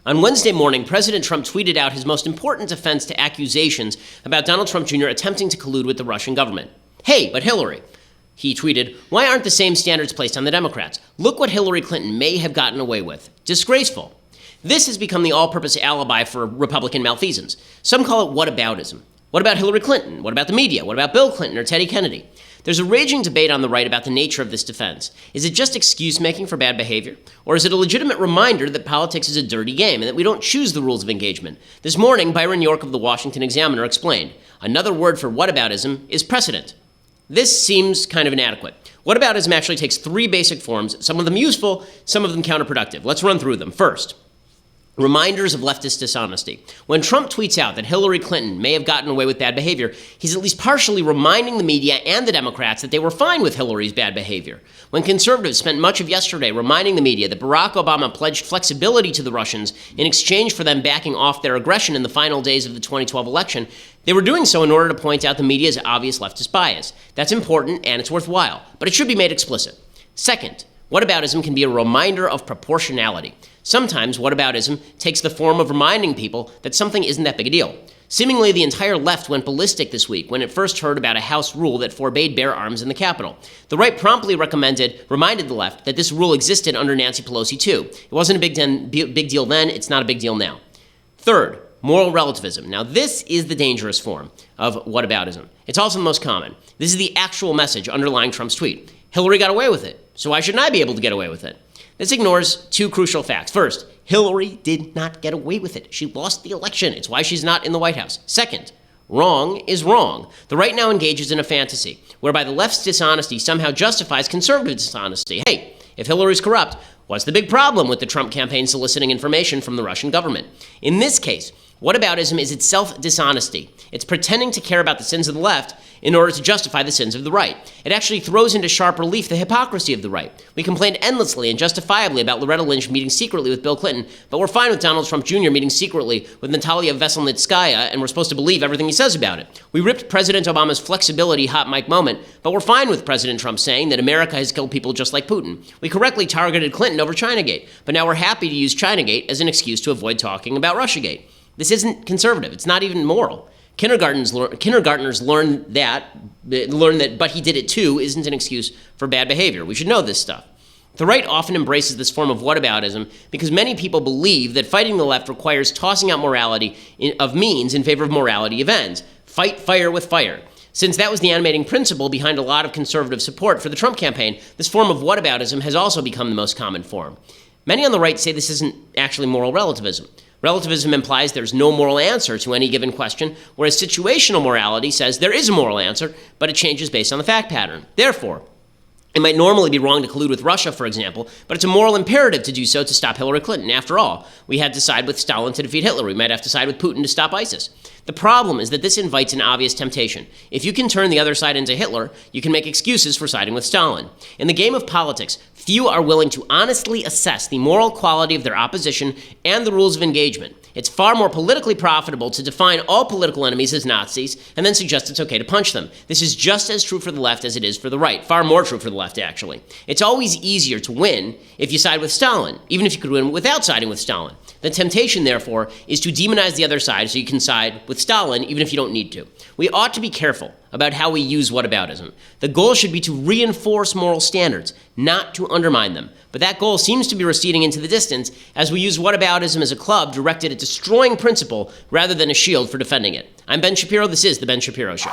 On Wednesday morning, President Trump tweeted out his most important defense to accusations about Donald Trump Jr. attempting to collude with the Russian government. Hey, but Hillary. He tweeted, "Why aren't the same standards placed on the Democrats? Look what Hillary Clinton may have gotten away with. Disgraceful." This has become the all-purpose alibi for Republican malfeasance. Some call it whataboutism. What about Hillary Clinton? What about the media? What about Bill Clinton or Teddy Kennedy? There's a raging debate on the right about the nature of this defense. Is it just excuse-making for bad behavior? Or is it a legitimate reminder that politics is a dirty game and that we don't choose the rules of engagement? This morning, Byron York of the Washington Examiner explained, another word for whataboutism is precedent. This seems kind of inadequate. Whataboutism actually takes three basic forms, some of them useful, some of them counterproductive. Let's run through them. First, reminders of leftist dishonesty. When Trump tweets out that Hillary Clinton may have gotten away with bad behavior, he's at least partially reminding the media and the Democrats that they were fine with Hillary's bad behavior. When conservatives spent much of yesterday reminding the media that Barack Obama pledged flexibility to the Russians in exchange for them backing off their aggression in the final days of the 2012 election, they were doing so in order to point out the media's obvious leftist bias. That's important and it's worthwhile, but it should be made explicit. Second, whataboutism can be a reminder of proportionality. Sometimes whataboutism takes the form of reminding people that something isn't that big a deal. Seemingly, the entire left went ballistic this week when it first heard about a House rule that forbade bear arms in the Capitol. The right promptly reminded the left that this rule existed under Nancy Pelosi too. It wasn't a big deal then, it's not a big deal now. Third, moral relativism. Now, this is the dangerous form of whataboutism. It's also the most common. This is the actual message underlying Trump's tweet. Hillary got away with it, so why shouldn't I be able to get away with it? This ignores two crucial facts. First, Hillary did not get away with it. She lost the election. It's why she's not in the White House. Second, wrong is wrong. The right now engages in a fantasy whereby the left's dishonesty somehow justifies conservative dishonesty. Hey, if Hillary's corrupt, what's the big problem with the Trump campaign soliciting information from the Russian government? In this case, whataboutism is itself dishonesty. It's pretending to care about the sins of the left in order to justify the sins of the right. It actually throws into sharp relief the hypocrisy of the right. We complained endlessly and justifiably about Loretta Lynch meeting secretly with Bill Clinton, but we're fine with Donald Trump Jr. meeting secretly with Natalia Veselnitskaya, and we're supposed to believe everything he says about it. We ripped President Obama's flexibility hot mic moment, but we're fine with President Trump saying that America has killed people just like Putin. We correctly targeted Clinton over Chinagate, but now we're happy to use Chinagate as an excuse to avoid talking about Russiagate. This isn't conservative. It's not even moral. Kindergartners learn that, but he did it too isn't an excuse for bad behavior. We should know this stuff. The right often embraces this form of whataboutism because many people believe that fighting the left requires tossing out morality of means in favor of morality of ends. Fight fire with fire. Since that was the animating principle behind a lot of conservative support for the Trump campaign, this form of whataboutism has also become the most common form. Many on the right say this isn't actually moral relativism. Relativism implies there's no moral answer to any given question, whereas situational morality says there is a moral answer, but it changes based on the fact pattern. Therefore, it might normally be wrong to collude with Russia, for example, but it's a moral imperative to do so to stop Hillary Clinton. After all, we had to side with Stalin to defeat Hitler. We might have to side with Putin to stop ISIS. The problem is that this invites an obvious temptation. If you can turn the other side into Hitler, you can make excuses for siding with Stalin. In the game of politics, few are willing to honestly assess the moral quality of their opposition and the rules of engagement. It's far more politically profitable to define all political enemies as Nazis and then suggest it's okay to punch them. This is just as true for the left as it is for the right. Far more true for the left, actually. It's always easier to win if you side with Stalin, even if you could win without siding with Stalin. The temptation, therefore, is to demonize the other side so you can side with Stalin even if you don't need to. We ought to be careful about how we use whataboutism. The goal should be to reinforce moral standards, not to undermine them. But that goal seems to be receding into the distance as we use whataboutism as a club directed at destroying principle rather than a shield for defending it. I'm Ben Shapiro. This is The Ben Shapiro Show.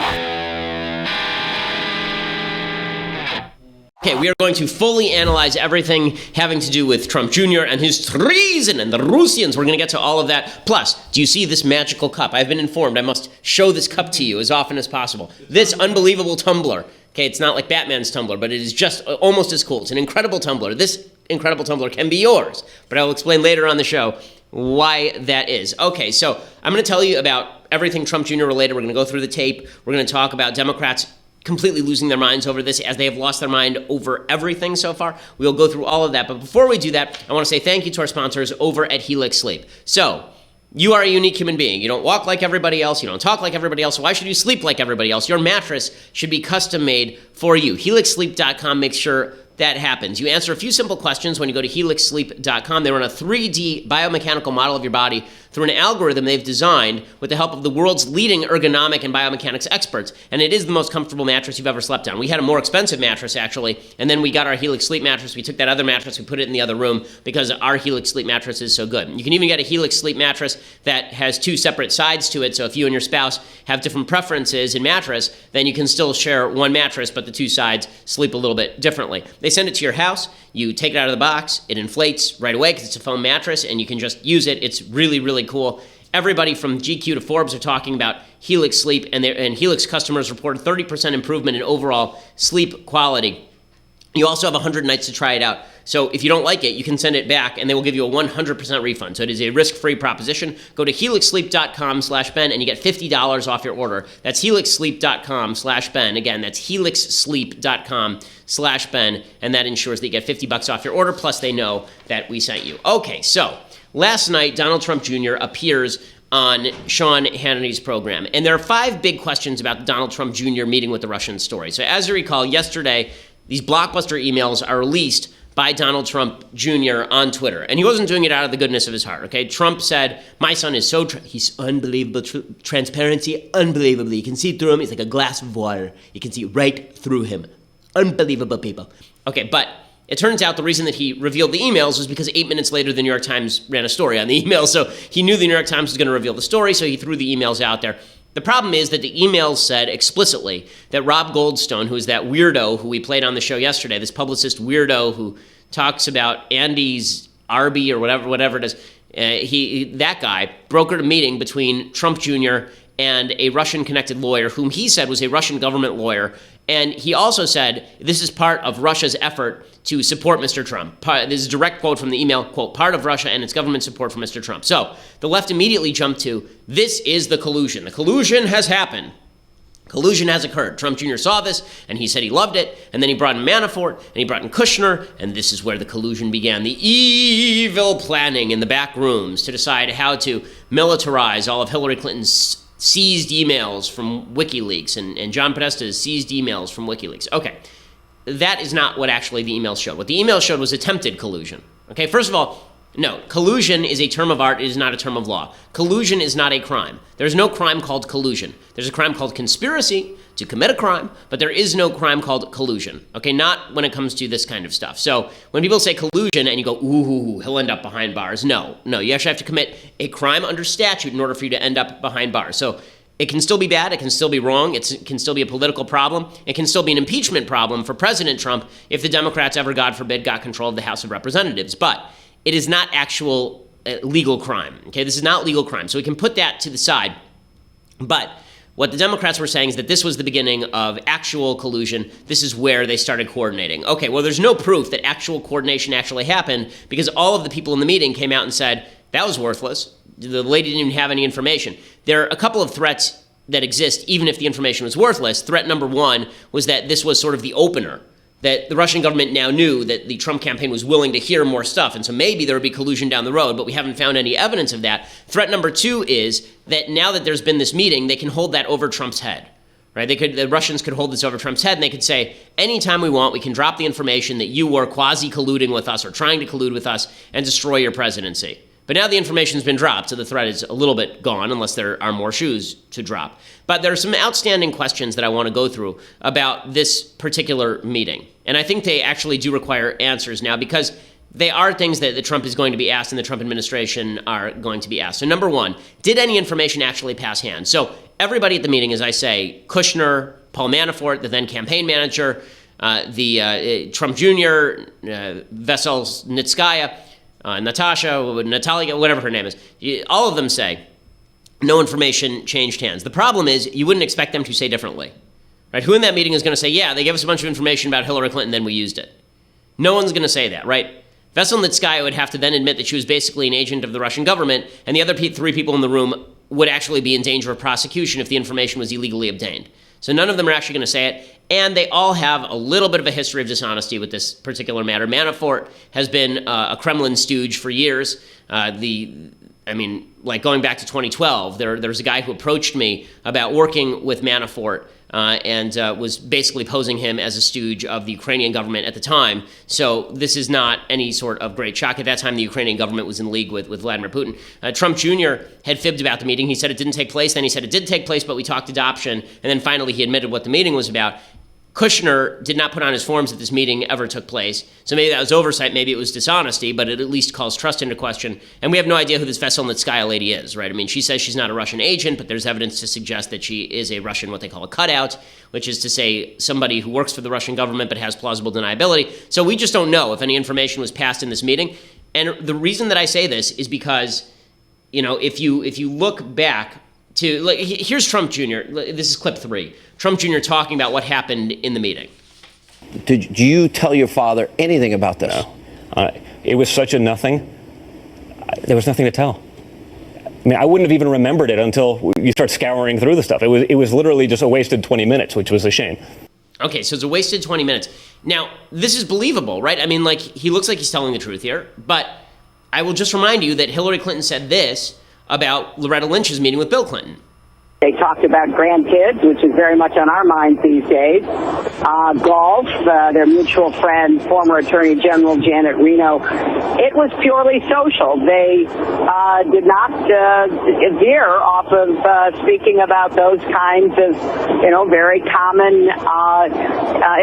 Okay, we are going to fully analyze everything having to do with Trump Jr. and his treason and the Russians. We're going to get to all of that. Plus, do you see this magical cup? I've been informed I must show this cup to you as often as possible. This unbelievable tumbler. Okay, it's not like Batman's tumbler, but it is just almost as cool. It's an incredible tumbler. This incredible tumbler can be yours, but I'll explain later on the show why that is. Okay, so I'm going to tell you about everything Trump Jr. related. We're going to go through the tape. We're going to talk about Democrats completely losing their minds over this, as they have lost their mind over everything so far. We'll go through all of that. But before we do that, I want to say thank you to our sponsors over at Helix Sleep. So, you are a unique human being. You don't walk like everybody else. You don't talk like everybody else. So why should you sleep like everybody else? Your mattress should be custom made for you. HelixSleep.com makes sure that happens. You answer a few simple questions when you go to helixsleep.com. They run a 3D biomechanical model of your body through an algorithm they've designed with the help of the world's leading ergonomic and biomechanics experts. And it is the most comfortable mattress you've ever slept on. We had a more expensive mattress, actually, and then we got our Helix Sleep mattress. We took that other mattress, we put it in the other room because our Helix Sleep mattress is so good. You can even get a Helix Sleep mattress that has 2 separate sides to it, so if you and your spouse have different preferences in mattress, then you can still share one mattress, but the 2 sides sleep a little bit differently. They send it to your house, you take it out of the box, it inflates right away because it's a foam mattress, and you can just use it. It's really, really cool. Everybody from GQ to Forbes are talking about Helix Sleep, and Helix customers reported 30% improvement in overall sleep quality. You also have 100 nights to try it out. So if you don't like it, you can send it back, and they will give you a 100% refund. So it is a risk-free proposition. Go to helixsleep.com/Ben, and you get $50 off your order. That's helixsleep.com/Ben. Again, that's helixsleep.com/Ben, and that ensures that you get $50 off your order, plus they know that we sent you. Okay, so last night, Donald Trump Jr. appears on Sean Hannity's program. And there are 5 big questions about the Donald Trump Jr. meeting with the Russians story. So as you recall, yesterday, these blockbuster emails are released by Donald Trump Jr. on Twitter. And he wasn't doing it out of the goodness of his heart, okay? Trump said, my son is so, he's unbelievable, transparency, unbelievable. You can see through him. He's like a glass of water. You can see right through him. Unbelievable people. Okay, but it turns out the reason that he revealed the emails was because 8 minutes later, the New York Times ran a story on the emails. So he knew the New York Times was going to reveal the story, so he threw the emails out there. The problem is that the emails said explicitly that Rob Goldstone, who is that weirdo who we played on the show yesterday, this publicist weirdo who talks about Andy's Arby or whatever it is, that guy brokered a meeting between Trump Jr. and a Russian-connected lawyer whom he said was a Russian government lawyer. And he also said this is part of Russia's effort to support Mr. Trump. This is a direct quote from the email, quote, part of Russia and its government support for Mr. Trump. So the left immediately jumped to, this is the collusion. The collusion has happened. Collusion has occurred. Trump Jr. saw this, and he said he loved it, and then he brought in Manafort, and he brought in Kushner, and this is where the collusion began. The evil planning in the back rooms to decide how to militarize all of Hillary Clinton's seized emails from WikiLeaks and John Podesta's seized emails from WikiLeaks. Okay, that is not what actually the emails showed. What the emails showed was attempted collusion. Okay, first of all, no, collusion is a term of art, it is not a term of law. Collusion is not a crime. There's no crime called collusion. There's a crime called conspiracy to commit a crime, but there is no crime called collusion. Okay, not when it comes to this kind of stuff. So when people say collusion and you go, ooh, he'll end up behind bars. No, you actually have to commit a crime under statute in order for you to end up behind bars. So it can still be bad, it can still be wrong, it can still be a political problem, it can still be an impeachment problem for President Trump if the Democrats ever, God forbid, got control of the House of Representatives. But it is not actual legal crime. Okay, this is not legal crime. So we can put that to the side. But what the Democrats were saying is that this was the beginning of actual collusion. This is where they started coordinating. Okay, well, there's no proof that actual coordination actually happened because all of the people in the meeting came out and said, that was worthless. The lady didn't even have any information. There are a couple of threats that exist, even if the information was worthless. Threat number 1 was that this was sort of the opener, that the Russian government now knew that the Trump campaign was willing to hear more stuff, and so maybe there would be collusion down the road, but we haven't found any evidence of that. Threat number 2 is that now that there's been this meeting, they can hold that over Trump's head, right? The Russians could hold this over Trump's head, and they could say, anytime we want, we can drop the information that you were quasi-colluding with us or trying to collude with us and destroy your presidency. But now the information's been dropped, so the threat is a little bit gone unless there are more shoes to drop. But there are some outstanding questions that I want to go through about this particular meeting. And I think they actually do require answers now because they are things that Trump is going to be asked and the Trump administration are going to be asked. So number 1, did any information actually pass hands? So everybody at the meeting, as I say, Kushner, Paul Manafort, the then campaign manager, Trump Jr., Veselnitskaya, Natalia, whatever her name is, all of them say no information changed hands. The problem is you wouldn't expect them to say differently, right? Who in that meeting is going to say, yeah, they gave us a bunch of information about Hillary Clinton, then we used it? No one's going to say that, right? Veselnitskaya would have to then admit that she was basically an agent of the Russian government, and the other 3 people in the room would actually be in danger of prosecution if the information was illegally obtained. So none of them are actually going to say it, and they all have a little bit of a history of dishonesty with this particular matter. Manafort has been a Kremlin stooge for years. I mean, like going back to 2012, there's a guy who approached me about working with Manafort and was basically posing him as a stooge of the Ukrainian government at the time. So this is not any sort of great shock. At that time, the Ukrainian government was in league with Vladimir Putin. Trump Jr. had fibbed about the meeting. He said it didn't take place. Then he said it did take place, but we talked adoption. And then finally, he admitted what the meeting was about. Kushner did not put on his forms that this meeting ever took place. So maybe that was oversight, maybe it was dishonesty, but it at least calls trust into question. And we have no idea who this Veselnitskaya lady is, right? I mean, she says she's not a Russian agent, but there's evidence to suggest that she is a Russian, what they call a cutout, which is to say somebody who works for the Russian government but has plausible deniability. So we just don't know if any information was passed in this meeting. And the reason that I say this is because, you know, if you look back to, like, here's Trump Jr. This is clip 3. Trump Jr. talking about what happened in the meeting. Did you tell your father anything about this? No. It was such a nothing. There was nothing to tell. I mean, I wouldn't have even remembered it until you start scouring through the stuff. It was literally just a wasted 20 minutes, which was a shame. Okay, so it's a wasted 20 minutes. Now, this is believable, right? I mean, like, he looks like he's telling the truth here, but I will just remind you that Hillary Clinton said this about Loretta Lynch's meeting with Bill Clinton. They talked about grandkids, which is very much on our minds these days. Golf, their mutual friend, former Attorney General Janet Reno. It was purely social. They did not veer off of speaking about those kinds of, you know, very common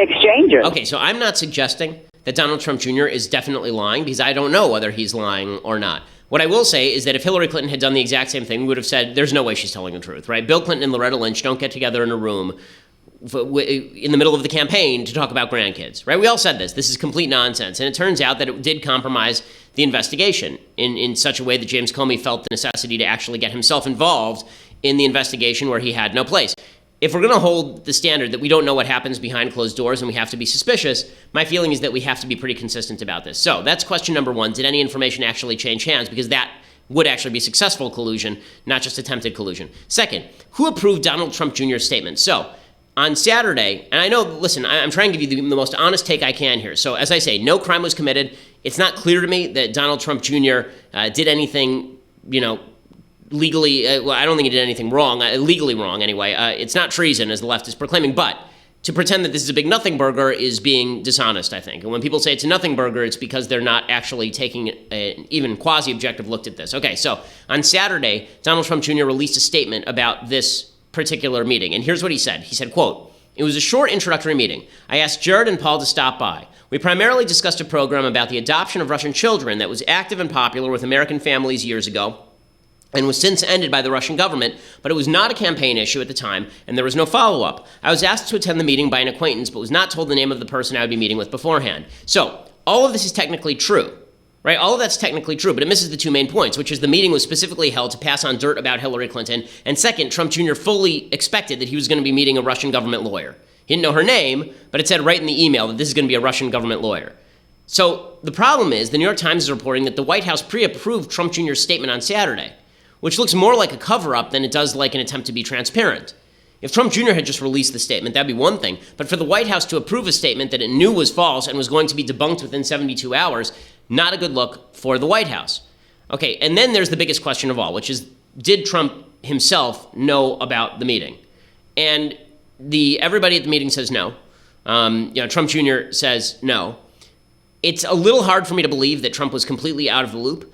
exchanges. Okay, so I'm not suggesting that Donald Trump Jr. is definitely lying, because I don't know whether he's lying or not. What I will say is that if Hillary Clinton had done the exact same thing, we would have said, there's no way she's telling the truth, right? Bill Clinton and Loretta Lynch don't get together in a room in the middle of the campaign to talk about grandkids, right? We all said this. This is complete nonsense. And it turns out that it did compromise the investigation in such a way that James Comey felt the necessity to actually get himself involved in the investigation where he had no place. If we're going to hold the standard that we don't know what happens behind closed doors and we have to be suspicious, my feeling is that we have to be pretty consistent about this. So that's question number 1. Did any information actually change hands? Because that would actually be successful collusion, not just attempted collusion. Second, who approved Donald Trump Jr.'s statement? So on Saturday, and I know, listen, I'm trying to give you the most honest take I can here. So as I say, no crime was committed. It's not clear to me that Donald Trump Jr. Did anything, you know, legally, well, I don't think he did anything wrong, legally wrong anyway. It's not treason, as the left is proclaiming, but to pretend that this is a big nothing burger is being dishonest, I think. And when people say it's a nothing burger, it's because they're not actually taking an even quasi-objective look at this. Okay, so on Saturday, Donald Trump Jr. released a statement about this particular meeting, and here's what he said. He said, quote, "It was a short introductory meeting. I asked Jared and Paul to stop by. We primarily discussed a program about the adoption of Russian children that was active and popular with American families years ago, and was since ended by the Russian government, but it was not a campaign issue at the time, and there was no follow-up. I was asked to attend the meeting by an acquaintance, but was not told the name of the person I would be meeting with beforehand." So all of this is technically true, right? All of that's technically true, but it misses the 2 main points, which is the meeting was specifically held to pass on dirt about Hillary Clinton, and second, Trump Jr. fully expected that he was going to be meeting a Russian government lawyer. He didn't know her name, but it said right in the email that this is going to be a Russian government lawyer. So the problem is the New York Times is reporting that the White House pre-approved Trump Jr.'s statement on Saturday, which looks more like a cover-up than it does like an attempt to be transparent. If Trump Jr. had just released the statement, that'd be one thing, but for the White House to approve a statement that it knew was false and was going to be debunked within 72 hours, not a good look for the White House. Okay, and then there's the biggest question of all, which is, did Trump himself know about the meeting? And everybody at the meeting says no. Trump Jr. says no. It's a little hard for me to believe that Trump was completely out of the loop,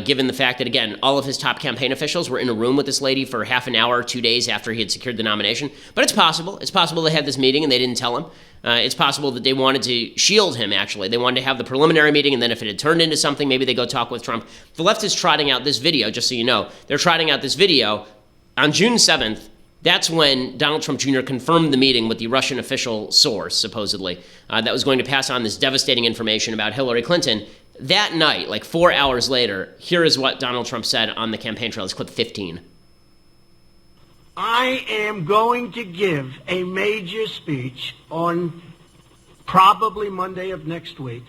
given the fact that, again, all of his top campaign officials were in a room with this lady for half an hour, 2 days after he had secured the nomination. But it's possible. It's possible they had this meeting and they didn't tell him. It's possible that they wanted to shield him, actually. They wanted to have the preliminary meeting, and then if it had turned into something, maybe they go talk with Trump. The left is trotting out this video, just so you know. They're trotting out this video. On June 7th, that's when Donald Trump Jr. confirmed the meeting with the Russian official source, supposedly, that was going to pass on this devastating information about Hillary Clinton. That night, like 4 hours later, here is what Donald Trump said on the campaign trail. It's clip 15. I am going to give a major speech on probably Monday of next week,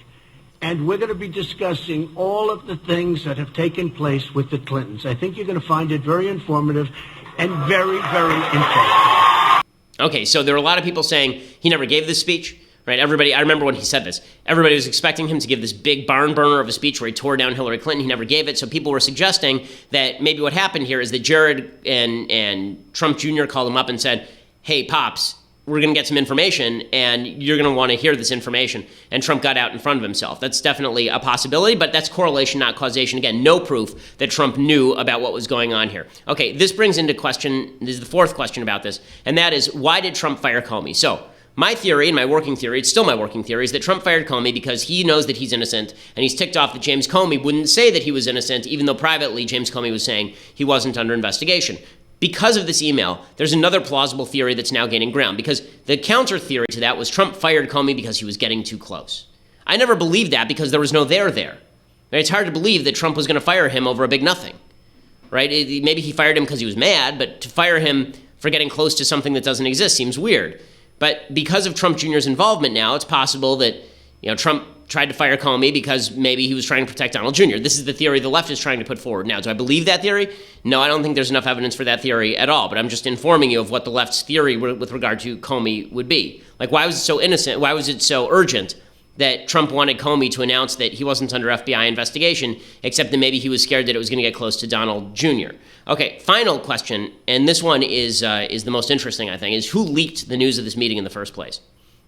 and we're going to be discussing all of the things that have taken place with the Clintons. I think you're going to find it very informative and very, very interesting. Okay, so there are a lot of people saying he never gave this speech. right? Everybody, I remember when he said this, everybody was expecting him to give this big barn burner of a speech where he tore down Hillary Clinton. He never gave it. So people were suggesting that maybe what happened here is that Jared and Trump Jr. called him up and said, hey, Pops, we're going to get some information, and you're going to want to hear this information. And Trump got out in front of himself. That's definitely a possibility, but that's correlation, not causation. Again, no proof that Trump knew about what was going on here. Okay, this brings into question, this is the fourth question about this, and that is, why did Trump fire Comey? So my theory, and my working theory, it's still my working theory, is that Trump fired Comey because he knows that he's innocent, and he's ticked off that James Comey wouldn't say that he was innocent, even though privately James Comey was saying he wasn't under investigation. Because of this email, there's another plausible theory that's now gaining ground, because the counter theory to that was Trump fired Comey because he was getting too close. I never believed that because there was no there there. It's hard to believe that Trump was going to fire him over a big nothing, right? Maybe he fired him because he was mad, but to fire him for getting close to something that doesn't exist seems weird. But because of Trump Jr.'s involvement now, it's possible that, Trump tried to fire Comey because maybe he was trying to protect Donald Jr. This is the theory the left is trying to put forward. Now, do I believe that theory? No, I don't think there's enough evidence for that theory at all, but I'm just informing you of what the left's theory with regard to Comey would be. Like, why was it so innocent? Why was it so urgent that Trump wanted Comey to announce that he wasn't under FBI investigation, except that maybe he was scared that it was going to get close to Donald Jr.? Okay, final question, and this one is the most interesting, I think, is who leaked the news of this meeting in the first place?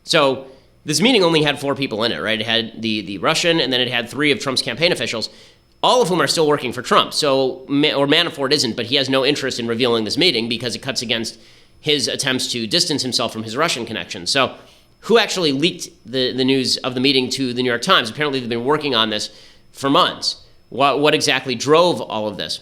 So this meeting only had 4 people in it, right? It had the Russian, and then it had 3 of Trump's campaign officials, all of whom are still working for Trump. So, or Manafort isn't, but he has no interest in revealing this meeting because it cuts against his attempts to distance himself from his Russian connections. So who actually leaked the news of the meeting to the New York Times? Apparently they've been working on this for months. What exactly drove all of this?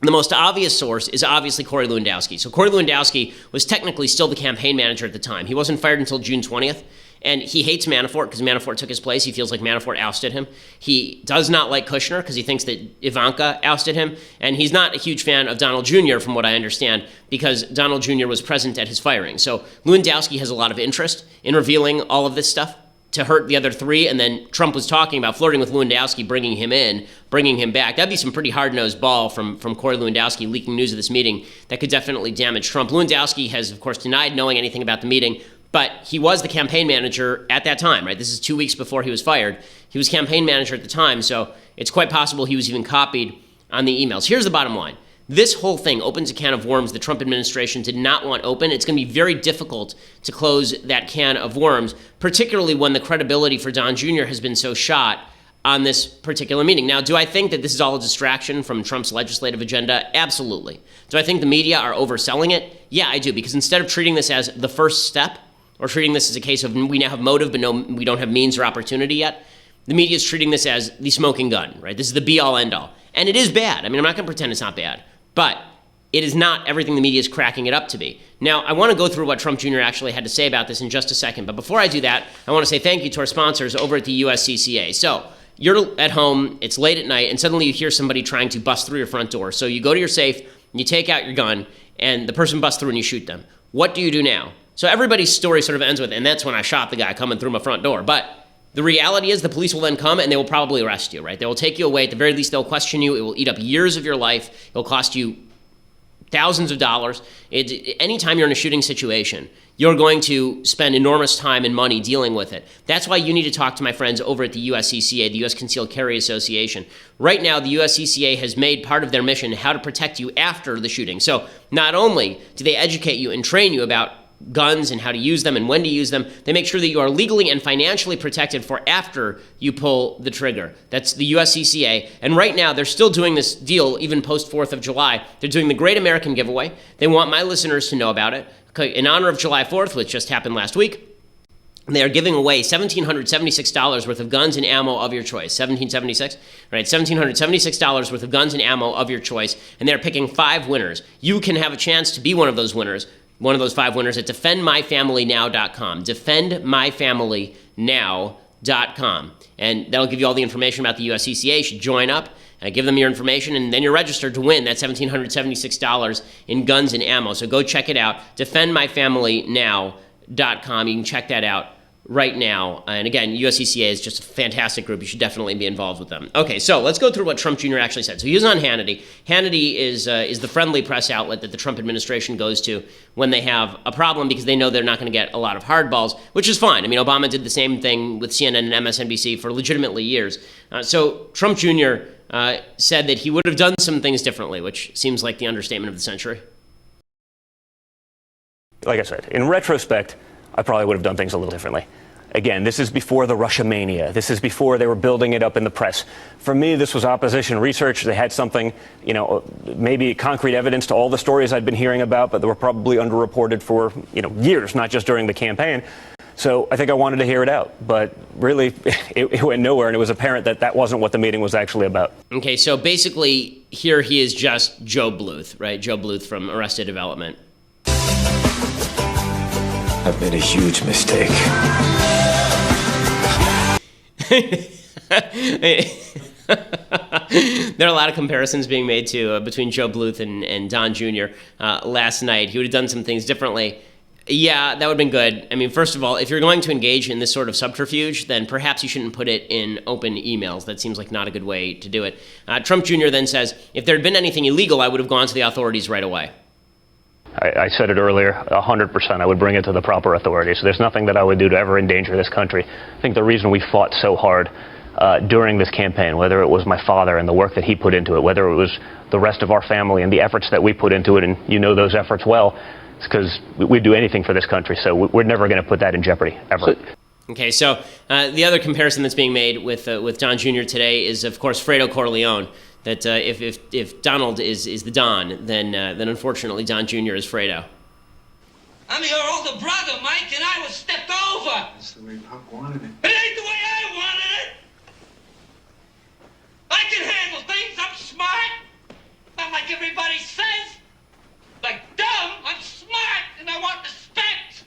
The most obvious source is obviously Corey Lewandowski. So Corey Lewandowski was technically still the campaign manager at the time. He wasn't fired until June 20th. And he hates Manafort because Manafort took his place. He feels like Manafort ousted him. He does not like Kushner because he thinks that Ivanka ousted him. And he's not a huge fan of Donald Jr., from what I understand, because Donald Jr. was present at his firing. So Lewandowski has a lot of interest in revealing all of this stuff to hurt the other 3. And then Trump was talking about flirting with Lewandowski, bringing him in, bringing him back. That'd be some pretty hard-nosed ball from Corey Lewandowski leaking news of this meeting that could definitely damage Trump. Lewandowski has, of course, denied knowing anything about the meeting, but he was the campaign manager at that time, right? This is 2 weeks before he was fired. He was campaign manager at the time, so it's quite possible he was even copied on the emails. Here's the bottom line. This whole thing opens a can of worms the Trump administration did not want open. It's going to be very difficult to close that can of worms, particularly when the credibility for Don Jr. has been so shot on this particular meeting. Now, do I think that this is all a distraction from Trump's legislative agenda? Absolutely. Do I think the media are overselling it? Yeah, I do, because instead of treating this as the first step, or treating this as a case of we now have motive, but no, we don't have means or opportunity yet, the media is treating this as the smoking gun, right? This is the be-all, end-all. And it is bad. I mean, I'm not going to pretend it's not bad. But it is not everything the media is cracking it up to be. Now, I want to go through what Trump Jr. actually had to say about this in just a second. But before I do that, I want to say thank you to our sponsors over at the USCCA. So you're at home, it's late at night, and suddenly you hear somebody trying to bust through your front door. So you go to your safe, you take out your gun, and the person busts through and you shoot them. What do you do now? So everybody's story sort of ends with, and that's when I shot the guy coming through my front door. But the reality is the police will then come and they will probably arrest you, right? They will take you away. At the very least, they'll question you. It will eat up years of your life. It will cost you thousands of dollars. Anytime you're in a shooting situation, you're going to spend enormous time and money dealing with it. That's why you need to talk to my friends over at the USCCA, the U.S. Concealed Carry Association. Right now, the USCCA has made part of their mission how to protect you after the shooting. So not only do they educate you and train you about guns and how to use them and when to use them, they make sure that you are legally and financially protected for after you pull the trigger. That's the USCCA. And right now, they're still doing this deal even post 4th of July. They're doing the Great American Giveaway. They want my listeners to know about it. In honor of July 4th, which just happened last week, they are giving away $1,776 worth of guns and ammo of your choice. $1,776, right? $1,776 worth of guns and ammo of your choice. And they're picking 5 winners. You can have a chance to be one of those winners. One of those 5 winners at defendmyfamilynow.com. Defendmyfamilynow.com. And that'll give you all the information about the USCCA. You should join up, give them your information, and then you're registered to win that $1,776 in guns and ammo. So go check it out. Defendmyfamilynow.com. You can check that out right now. And again, USCCA is just a fantastic group. You should definitely be involved with them. Okay, so let's go through what Trump Jr. actually said. So he was on Hannity. Hannity is the friendly press outlet that the Trump administration goes to when they have a problem because they know they're not going to get a lot of hardballs, which is fine. I mean, Obama did the same thing with CNN and MSNBC for legitimately years. So Trump Jr. Said that he would have done some things differently, which seems like the understatement of the century. Like I said, in retrospect, I probably would have done things a little differently. Again, this is before the Russia mania. This is before they were building it up in the press. For me, this was opposition research. They had something, maybe concrete evidence to all the stories I'd been hearing about, but they were probably underreported for, years, not just during the campaign. So I think I wanted to hear it out. But really, it went nowhere, and it was apparent that that wasn't what the meeting was actually about. Okay, so basically, here he is just Joe Bluth, right? Joe Bluth from Arrested Development. I've made a huge mistake. There are a lot of comparisons being made between Joe Bluth and Don Jr. Last night. He would have done some things differently. Yeah, that would have been good. I mean, first of all, if you're going to engage in this sort of subterfuge, then perhaps you shouldn't put it in open emails. That seems like not a good way to do it. Trump Jr. then says, if there had been anything illegal, I would have gone to the authorities right away. I said it earlier, 100%. I would bring it to the proper authorities. So there's nothing that I would do to ever endanger this country. I think the reason we fought so hard during this campaign, whether it was my father and the work that he put into it, whether it was the rest of our family and the efforts that we put into it, and you know those efforts well, it's because we'd do anything for this country. So we're never going to put that in jeopardy, ever. Okay, so the other comparison that's being made with Don Jr. today is, of course, Fredo Corleone. That if Donald is the Don, then unfortunately Don Jr. is Fredo. I'm your older brother, Mike, and I was stepped over. That's the way Pop wanted it. It ain't the way I wanted it. I can handle things. I'm smart. Not like everybody says. Like dumb, I'm smart, and I want respect.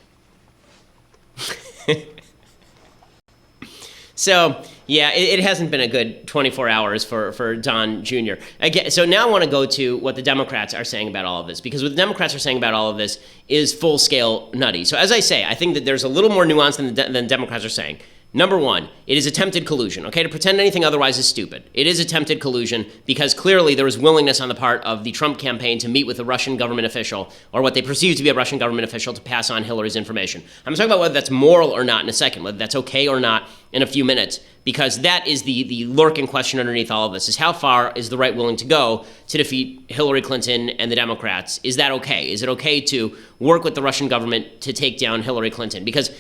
So, yeah, it hasn't been a good 24 hours for Don Jr. Again, so now I want to go to what the Democrats are saying about all of this, because what the Democrats are saying about all of this is full-scale nutty. So as I say, I think that there's a little more nuance than Democrats are saying. Number one, it is attempted collusion. Okay, to pretend anything otherwise is stupid. It is attempted collusion because clearly there was willingness on the part of the Trump campaign to meet with a Russian government official, or what they perceive to be a Russian government official, to pass on Hillary's information. I'm talking about whether that's moral or not in a second, whether that's okay or not in a few minutes, because that is the lurking question underneath all of this, is how far is the right willing to go to defeat Hillary Clinton and the Democrats? Is that okay? Is it okay to work with the Russian government to take down Hillary Clinton? Because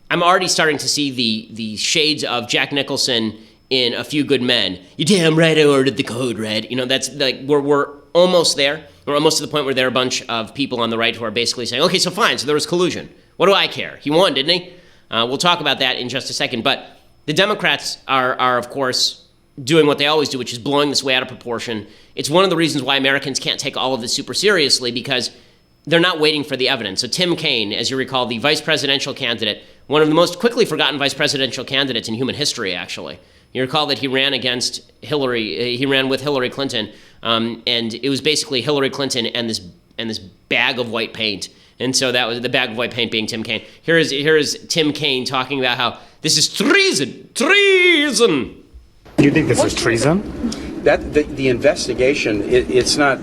I'm already starting to see the shades of Jack Nicholson in A Few Good Men. You damn right I ordered the code red. That's like we're almost there. We're almost to the point where there are a bunch of people on the right who are basically saying, okay, so fine, so there was collusion. What do I care? He won, didn't he? We'll talk about that in just a second. But the Democrats are of course, doing what they always do, which is blowing this way out of proportion. It's one of the reasons why Americans can't take all of this super seriously, because they're not waiting for the evidence. So Tim Kaine, as you recall, the vice presidential candidate, one of the most quickly forgotten vice presidential candidates in human history, actually. You recall that he ran against Hillary, he ran with Hillary Clinton, and it was basically Hillary Clinton and this bag of white paint. And so that was the bag of white paint being Tim Kaine. Here is Tim Kaine talking about how this is treason. Treason! You think this is treason? That the investigation, it's not,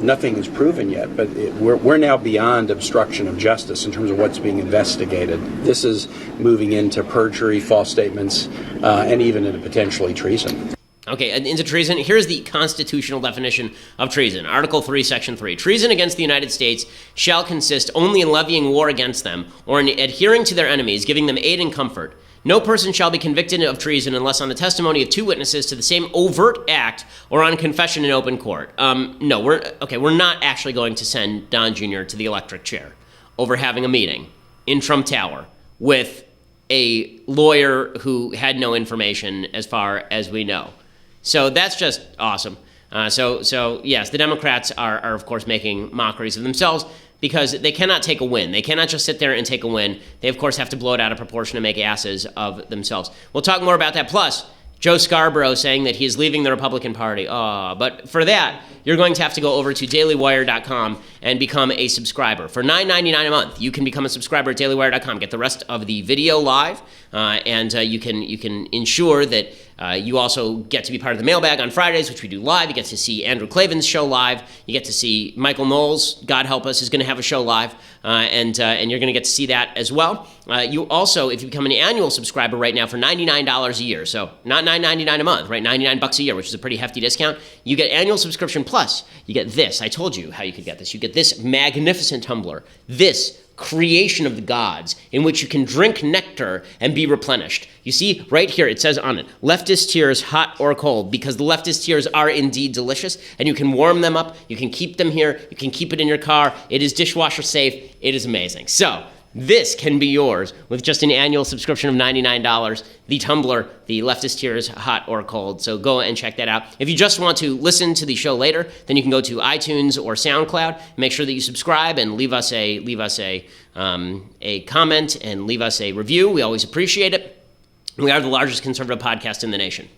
nothing is proven yet, but we're now beyond obstruction of justice in terms of what's being investigated. This is moving into perjury, false statements, and even into potentially treason. Okay, into treason. Here's the constitutional definition of treason. Article 3, Section 3. Treason against the United States shall consist only in levying war against them, or in adhering to their enemies, giving them aid and comfort. No person shall be convicted of treason unless on the testimony of two witnesses to the same overt act or on confession in open court. No, we're not actually going to send Don Jr. to the electric chair over having a meeting in Trump Tower with a lawyer who had no information as far as we know. So that's just awesome. So yes, the Democrats are of course making mockeries of themselves, because they cannot take a win. They cannot just sit there and take a win. They, of course, have to blow it out of proportion and make asses of themselves. We'll talk more about that. Plus, Joe Scarborough saying that he is leaving the Republican Party. But for that, you're going to have to go over to dailywire.com and become a subscriber. For $9.99 a month, you can become a subscriber at dailywire.com. Get the rest of the video live, and you can ensure that you also get to be part of the mailbag on Fridays, which we do live. You get to see Andrew Klavan's show live. You get to see Michael Knowles, God help us, is going to have a show live, and you're going to get to see that as well. You also, if you become an annual subscriber right now for $99 a year, so not $9.99 a month, right? $99 a year, which is a pretty hefty discount. You get annual subscription plus you get this. I told you how you could get this. You get this magnificent tumbler, this creation of the gods, in which you can drink nectar and be replenished. You see, right here, it says on it, leftist tears, hot or cold, because the leftist tears are indeed delicious, and you can warm them up, you can keep them here, you can keep it in your car, it is dishwasher safe, it is amazing. So, this can be yours with just an annual subscription of $99, the tumbler, the leftist tears, hot or cold. So go and check that out. If you just want to listen to the show later, then you can go to iTunes or SoundCloud. Make sure that you subscribe and leave us a comment and leave us a review. We always appreciate it. We are the largest conservative podcast in the nation.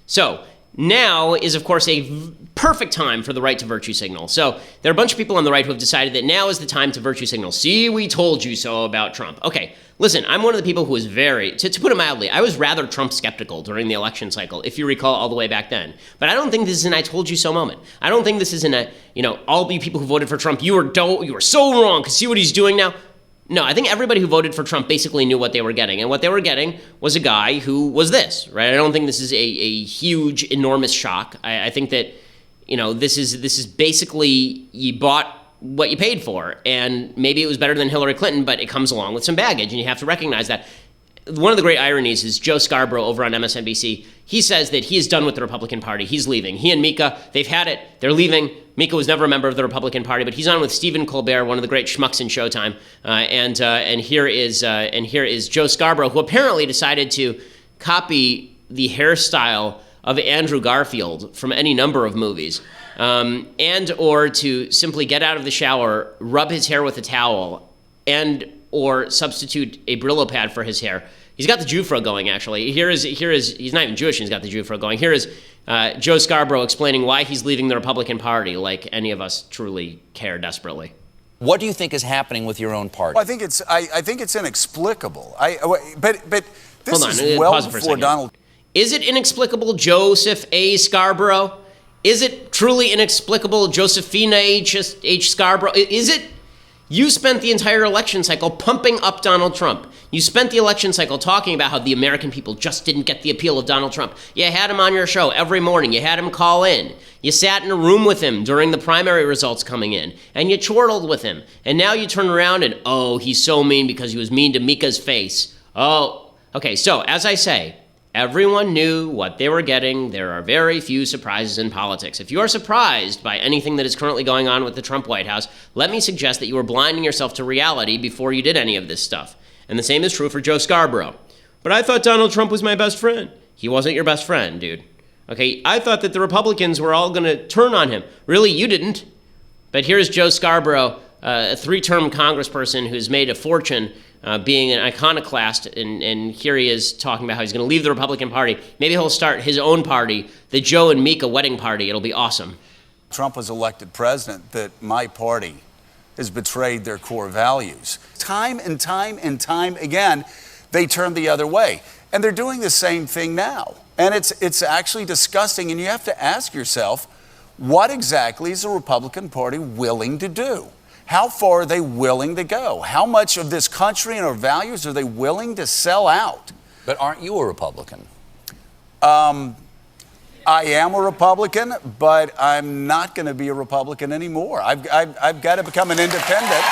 So, now is, of course, a perfect time for the right to virtue signal. So there are a bunch of people on the right who have decided that now is the time to virtue signal. See, we told you so about Trump. Okay, listen, I'm one of the people who is very, to put it mildly, I was rather Trump skeptical during the election cycle, if you recall all the way back then. But I don't think this is an I told you so moment. I don't think this is all you people who voted for Trump, you were so wrong, because see what he's doing now? No, I think everybody who voted for Trump basically knew what they were getting. And what they were getting was a guy who was this, right? I don't think this is a huge, enormous shock. I think that, this is basically you bought what you paid for. And maybe it was better than Hillary Clinton, but it comes along with some baggage. And you have to recognize that. One of the great ironies is Joe Scarborough over on MSNBC. He says that he is done with the Republican Party. He's leaving. He and Mika, they've had it. They're leaving. Mika was never a member of the Republican Party, but he's on with Stephen Colbert, one of the great schmucks in Showtime. And here is Joe Scarborough, who apparently decided to copy the hairstyle of Andrew Garfield from any number of movies, and or to simply get out of the shower, rub his hair with a towel, or substitute a Brillo pad for his hair. He's got the Jufro going, actually. Here is he's not even Jewish and he's got the Jufro going. Here is Joe Scarborough explaining why he's leaving the Republican Party, like any of us truly care desperately. What do you think is happening with your own party? Well, I think it's inexplicable. But this Hold on, is well pause it for a before second. Donald. Is it inexplicable, Joseph A. Scarborough? Is it truly inexplicable, Josephina H. Scarborough? Is it? You spent the entire election cycle pumping up Donald Trump. You spent the election cycle talking about how the American people just didn't get the appeal of Donald Trump. You had him on your show every morning. You had him call in. You sat in a room with him during the primary results coming in, and you chortled with him. And now you turn around and, he's so mean because he was mean to Mika's face. Okay, so as I say, everyone knew what they were getting. There are very few surprises in politics. If you are surprised by anything that is currently going on with the Trump White House, let me suggest that you were blinding yourself to reality before you did any of this stuff. And the same is true for Joe Scarborough. But I thought Donald Trump was my best friend. He wasn't your best friend, dude. Okay, I thought that the Republicans were all going to turn on him. Really, you didn't. But here's Joe Scarborough, a three-term congressperson who's made a fortune being an iconoclast, and here he is talking about how he's going to leave the Republican Party. Maybe he'll start his own party, the Joe and Mika wedding party. It'll be awesome. Trump was elected president, that my party has betrayed their core values. Time and time and time again, they turned the other way. And they're doing the same thing now. And it's actually disgusting. And you have to ask yourself, what exactly is the Republican Party willing to do? How far are they willing to go? How much of this country and our values are they willing to sell out? But aren't you a Republican? I am a Republican, but I'm not going to be a Republican anymore. I've got to become an independent.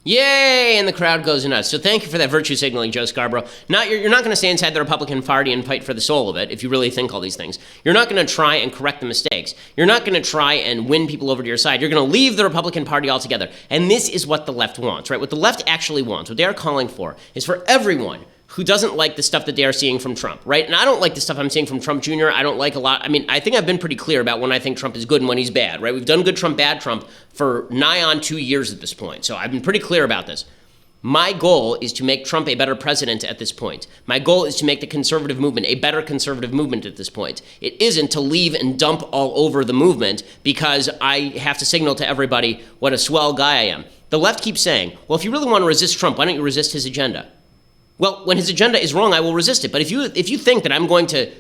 Yay! And the crowd goes nuts. So thank you for that virtue signaling, Joe Scarborough. You're not going to stay inside the Republican Party and fight for the soul of it if you really think all these things. You're not going to try and correct the mistakes. You're not going to try and win people over to your side. You're going to leave the Republican Party altogether. And this is what the left wants, right? What the left actually wants, what they are calling for, is for everyone who doesn't like the stuff that they are seeing from Trump, right? And I don't like the stuff I'm seeing from Trump Jr. I don't like a lot. I mean, I think I've been pretty clear about when I think Trump is good and when he's bad, right? We've done good Trump, bad Trump for nigh on 2 years at this point. So I've been pretty clear about this. My goal is to make Trump a better president at this point. My goal is to make the conservative movement a better conservative movement at this point. It isn't to leave and dump all over the movement because I have to signal to everybody what a swell guy I am. The left keeps saying, well, if you really want to resist Trump, why don't you resist his agenda? Well, when his agenda is wrong, I will resist it. But if you think that I'm going to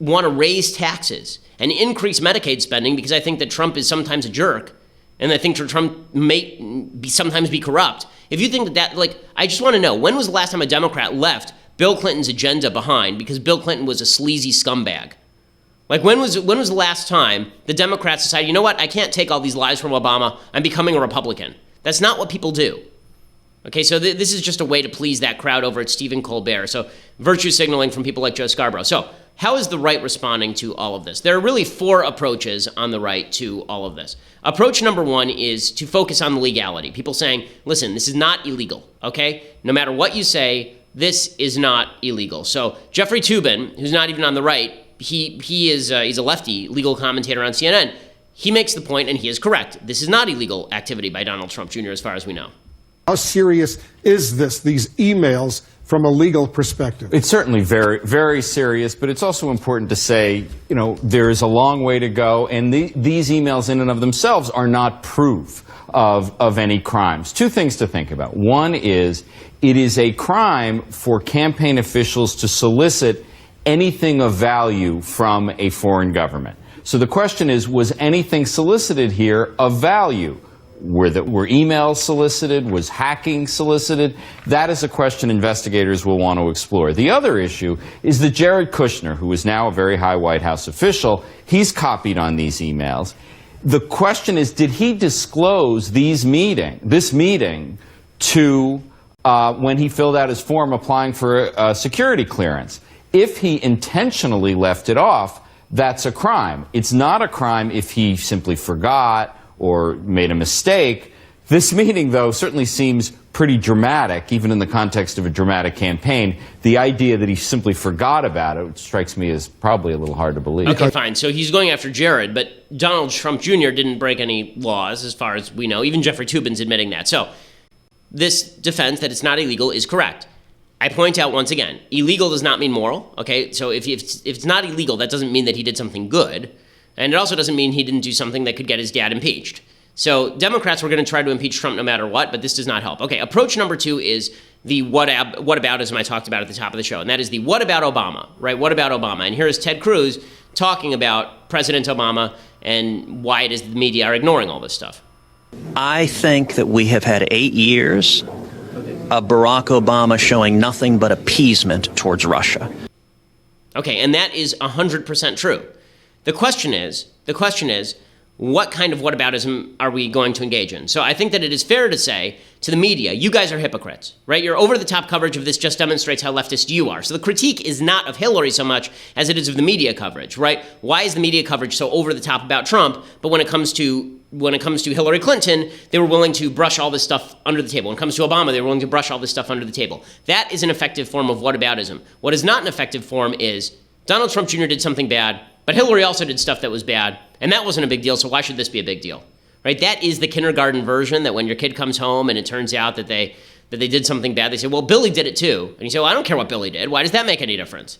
want to raise taxes and increase Medicaid spending because I think that Trump is sometimes a jerk and I think Trump may sometimes be corrupt, if you think that, like, I just want to know, when was the last time a Democrat left Bill Clinton's agenda behind because Bill Clinton was a sleazy scumbag? Like, when was the last time the Democrats decided, you know what, I can't take all these lies from Obama, I'm becoming a Republican? That's not what people do. Okay, so this is just a way to please that crowd over at Stephen Colbert. So virtue signaling from people like Joe Scarborough. So how is the right responding to all of this? There are really 4 approaches on the right to all of this. Approach number 1 is to focus on the legality. People saying, listen, this is not illegal, okay? No matter what you say, this is not illegal. So Jeffrey Toobin, who's not even on the right, he's a lefty legal commentator on CNN. He makes the point, and he is correct. This is not illegal activity by Donald Trump Jr. as far as we know. How serious is this, these emails, from a legal perspective? It's certainly very, very serious, but it's also important to say, you know, there is a long way to go, and these emails in and of themselves are not proof of any crimes. 2 things to think about. One is, it is a crime for campaign officials to solicit anything of value from a foreign government. So the question is, was anything solicited here of value? Were emails solicited? Was hacking solicited? That is a question investigators will want to explore. The other issue is that Jared Kushner, who is now a very high White House official, he's copied on these emails. The question is, did he disclose this meeting to when he filled out his form applying for a security clearance? If he intentionally left it off, that's a crime. It's not a crime if he simply forgot or made a mistake. This meeting, though, certainly seems pretty dramatic, even in the context of a dramatic campaign. The idea that he simply forgot about it strikes me as probably a little hard to believe. Okay, fine. So he's going after Jared, but Donald Trump Jr. didn't break any laws, as far as we know. Even Jeffrey Toobin's admitting that. So this defense that it's not illegal is correct. I point out once again, illegal does not mean moral, okay? So if it's not illegal, that doesn't mean that he did something good. And it also doesn't mean he didn't do something that could get his dad impeached. So Democrats were going to try to impeach Trump no matter what, but this does not help. Okay, approach number 2 is the whataboutism I talked about at the top of the show, and that is the what about Obama, right? What about Obama? And here is Ted Cruz talking about President Obama and why it is the media are ignoring all this stuff. I think that we have had 8 years of Barack Obama showing nothing but appeasement towards Russia. Okay, and that is 100% true. The question is, what kind of whataboutism are we going to engage in? So I think that it is fair to say to the media, you guys are hypocrites, right? Your over-the-top coverage of this just demonstrates how leftist you are. So the critique is not of Hillary so much as it is of the media coverage, right? Why is the media coverage so over-the-top about Trump, but when it comes to Hillary Clinton, they were willing to brush all this stuff under the table. When it comes to Obama, they were willing to brush all this stuff under the table. That is an effective form of whataboutism. What is not an effective form is Donald Trump Jr. did something bad, but Hillary also did stuff that was bad, and that wasn't a big deal, so why should this be a big deal? Right? That is the kindergarten version, that when your kid comes home and it turns out that they did something bad, they say, well, Billy did it too. And you say, well, I don't care what Billy did. Why does that make any difference?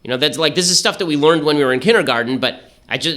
You know, that's like, this is stuff that we learned when we were in kindergarten, but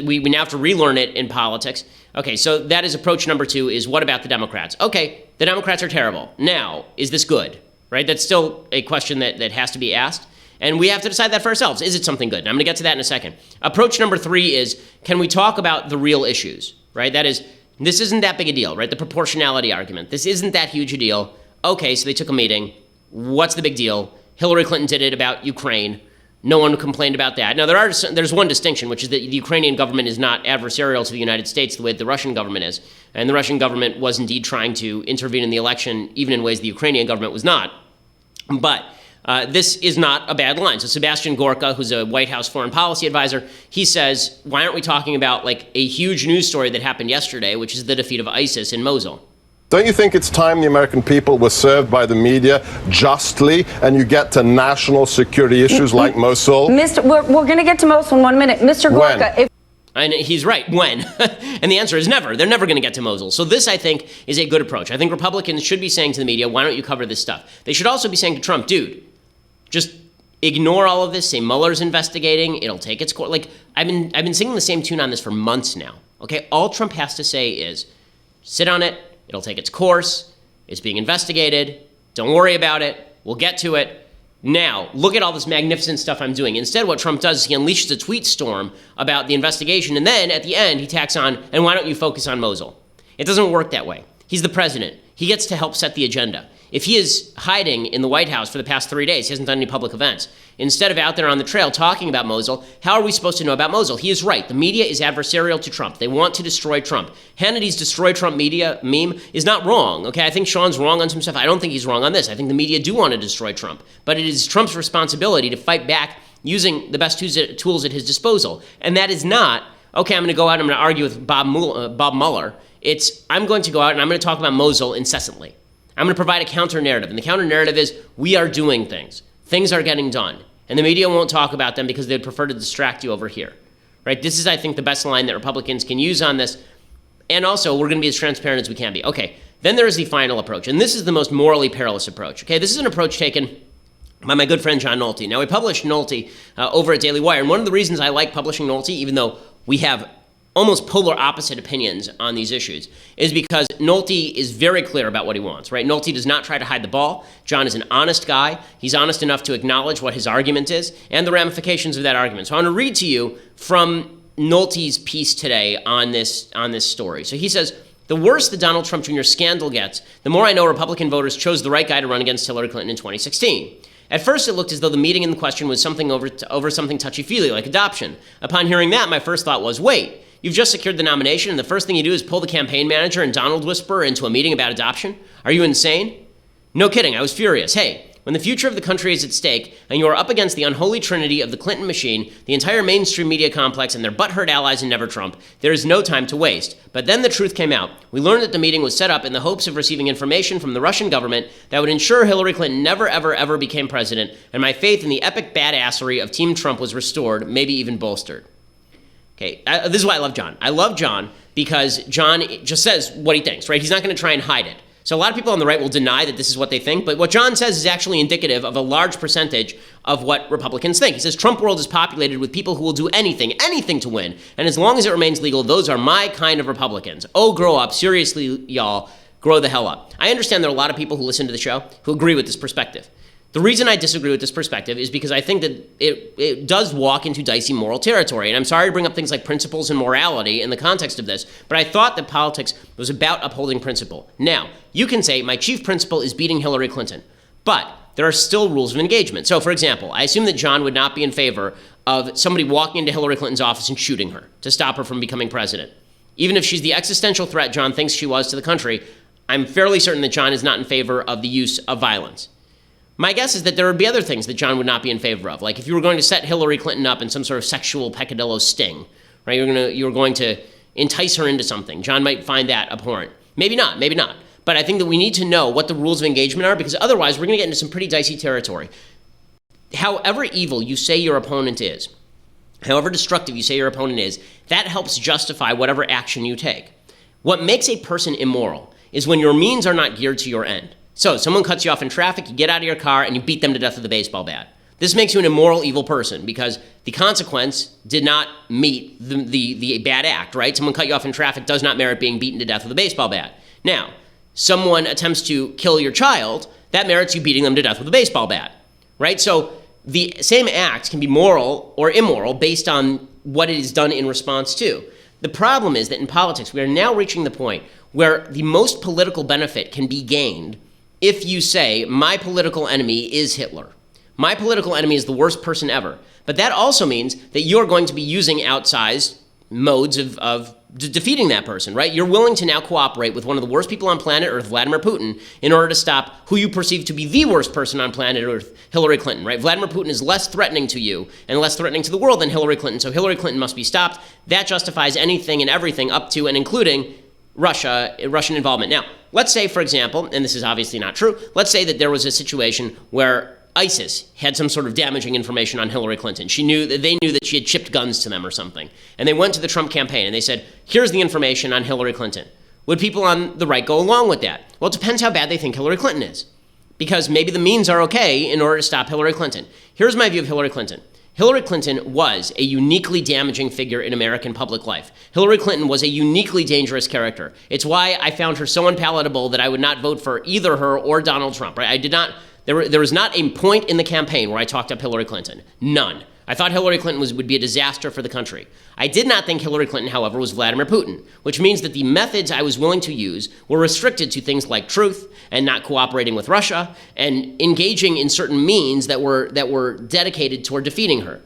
we now have to relearn it in politics. Okay, so that is approach number 2 is what about the Democrats? Okay, the Democrats are terrible. Now, is this good? Right? That's still a question that has to be asked. And we have to decide that for ourselves. Is it something good? And I'm going to get to that in a second. Approach number 3 is, can we talk about the real issues, right? That is, this isn't that big a deal, right? The proportionality argument. This isn't that huge a deal. Okay, so they took a meeting. What's the big deal? Hillary Clinton did it about Ukraine. No one complained about that. Now, there's one distinction, which is that the Ukrainian government is not adversarial to the United States the way the Russian government is. And the Russian government was indeed trying to intervene in the election, even in ways the Ukrainian government was not. But this is not a bad line. So Sebastian Gorka, who's a White House foreign policy advisor, he says, why aren't we talking about like a huge news story that happened yesterday, which is the defeat of ISIS in Mosul? Don't you think it's time the American people were served by the media justly, and you get to national security issues like Mosul? We're going to get to Mosul in 1 minute. Mr. Gorka, And he's right. When? And the answer is never. They're never going to get to Mosul. So this, I think, is a good approach. I think Republicans should be saying to the media, why don't you cover this stuff? They should also be saying to Trump, dude, just ignore all of this. Say Mueller's investigating. It'll take its course. Like, I've been singing the same tune on this for months now. Okay? All Trump has to say is, sit on it. It'll take its course. It's being investigated. Don't worry about it. We'll get to it. Now, look at all this magnificent stuff I'm doing. Instead, what Trump does is he unleashes a tweet storm about the investigation, and then at the end, he tacks on, and why don't you focus on Mosul? It doesn't work that way. He's the president. He gets to help set the agenda. If he is hiding in the White House for the past 3 days, he hasn't done any public events, instead of out there on the trail talking about Mosul, how are we supposed to know about Mosul? He is right. The media is adversarial to Trump. They want to destroy Trump. Hannity's destroy Trump media meme is not wrong, okay? I think Sean's wrong on some stuff. I don't think he's wrong on this. I think the media do want to destroy Trump. But it is Trump's responsibility to fight back using the best tools at his disposal. And that is not, okay, I'm going to go out and I'm going to argue with Bob Mueller. It's, I'm going to go out and I'm going to talk about Mosul incessantly. I'm going to provide a counter-narrative, and the counter-narrative is we are doing things. Things are getting done, and the media won't talk about them because they'd prefer to distract you over here, right? This is, I think, the best line that Republicans can use on this, and also we're going to be as transparent as we can be. Okay, then there is the final approach, and this is the most morally perilous approach, okay? This is an approach taken by my good friend John Nolte. Now, we published Nolte over at Daily Wire, and one of the reasons I like publishing Nolte, even though we have almost polar opposite opinions on these issues, is because Nolte is very clear about what he wants, right? Nolte does not try to hide the ball. John is an honest guy. He's honest enough to acknowledge what his argument is and the ramifications of that argument. So I want to read to you from Nolte's piece today on this story. So he says, the worse the Donald Trump Jr. scandal gets, the more I know Republican voters chose the right guy to run against Hillary Clinton in 2016. At first, it looked as though the meeting in question was something over something touchy-feely, like adoption. Upon hearing that, my first thought was, wait, you've just secured the nomination, and the first thing you do is pull the campaign manager and Donald Whisperer into a meeting about adoption? Are you insane? No kidding, I was furious. Hey, when the future of the country is at stake, and you are up against the unholy trinity of the Clinton machine, the entire mainstream media complex, and their butthurt allies in Never Trump, there is no time to waste. But then the truth came out. We learned that the meeting was set up in the hopes of receiving information from the Russian government that would ensure Hillary Clinton never, ever, ever became president, and my faith in the epic badassery of Team Trump was restored, maybe even bolstered. Okay, this is why I love John. I love John because John just says what he thinks, right? He's not going to try and hide it. So a lot of people on the right will deny that this is what they think, but what John says is actually indicative of a large percentage of what Republicans think. He says Trump world is populated with people who will do anything to win, and as long as it remains legal, those are my kind of Republicans. Oh, grow up. Seriously, y'all, grow the hell up. I understand there are a lot of people who listen to the show who agree with this perspective. The reason I disagree with this perspective is because I think that it does walk into dicey moral territory. And I'm sorry to bring up things like principles and morality in the context of this, but I thought that politics was about upholding principle. Now, you can say my chief principle is beating Hillary Clinton, but there are still rules of engagement. So, for example, I assume that John would not be in favor of somebody walking into Hillary Clinton's office and shooting her to stop her from becoming president. Even if she's the existential threat John thinks she was to the country, I'm fairly certain that John is not in favor of the use of violence. My guess is that there would be other things that John would not be in favor of. Like if you were going to set Hillary Clinton up in some sort of sexual peccadillo sting, right? You were going to entice her into something. John might find that abhorrent. Maybe not. But I think that we need to know what the rules of engagement are, because otherwise we're going to get into some pretty dicey territory. However evil you say your opponent is, however destructive you say your opponent is, that helps justify whatever action you take. What makes a person immoral is when your means are not geared to your end. So someone cuts you off in traffic, you get out of your car, and you beat them to death with a baseball bat. This makes you an immoral, evil person because the consequence did not meet the bad act, right? Someone cut you off in traffic does not merit being beaten to death with a baseball bat. Now, someone attempts to kill your child, that merits you beating them to death with a baseball bat, right? So the same act can be moral or immoral based on what it is done in response to. The problem is that in politics, we are now reaching the point where the most political benefit can be gained if you say, my political enemy is Hitler. My political enemy is the worst person ever. But that also means that you're going to be using outsized modes of defeating that person, right? You're willing to now cooperate with one of the worst people on planet Earth, Vladimir Putin, in order to stop who you perceive to be the worst person on planet Earth, Hillary Clinton, right? Vladimir Putin is less threatening to you and less threatening to the world than Hillary Clinton, so Hillary Clinton must be stopped. That justifies anything and everything up to and including Russian involvement. Now, let's say, for example, and this is obviously not true, let's say that there was a situation where ISIS had some sort of damaging information on Hillary Clinton. They knew that she had shipped guns to them or something. And they went to the Trump campaign and they said, here's the information on Hillary Clinton. Would people on the right go along with that? Well, it depends how bad they think Hillary Clinton is. Because maybe the means are okay in order to stop Hillary Clinton. Here's my view of Hillary Clinton. Hillary Clinton was a uniquely damaging figure in American public life. Hillary Clinton was a uniquely dangerous character. It's why I found her so unpalatable that I would not vote for either her or Donald Trump. Right? I did not. There was not a point in the campaign where I talked up Hillary Clinton. None. I thought Hillary Clinton would be a disaster for the country. I did not think Hillary Clinton, however, was Vladimir Putin, which means that the methods I was willing to use were restricted to things like truth and not cooperating with Russia and engaging in certain means that were dedicated toward defeating her.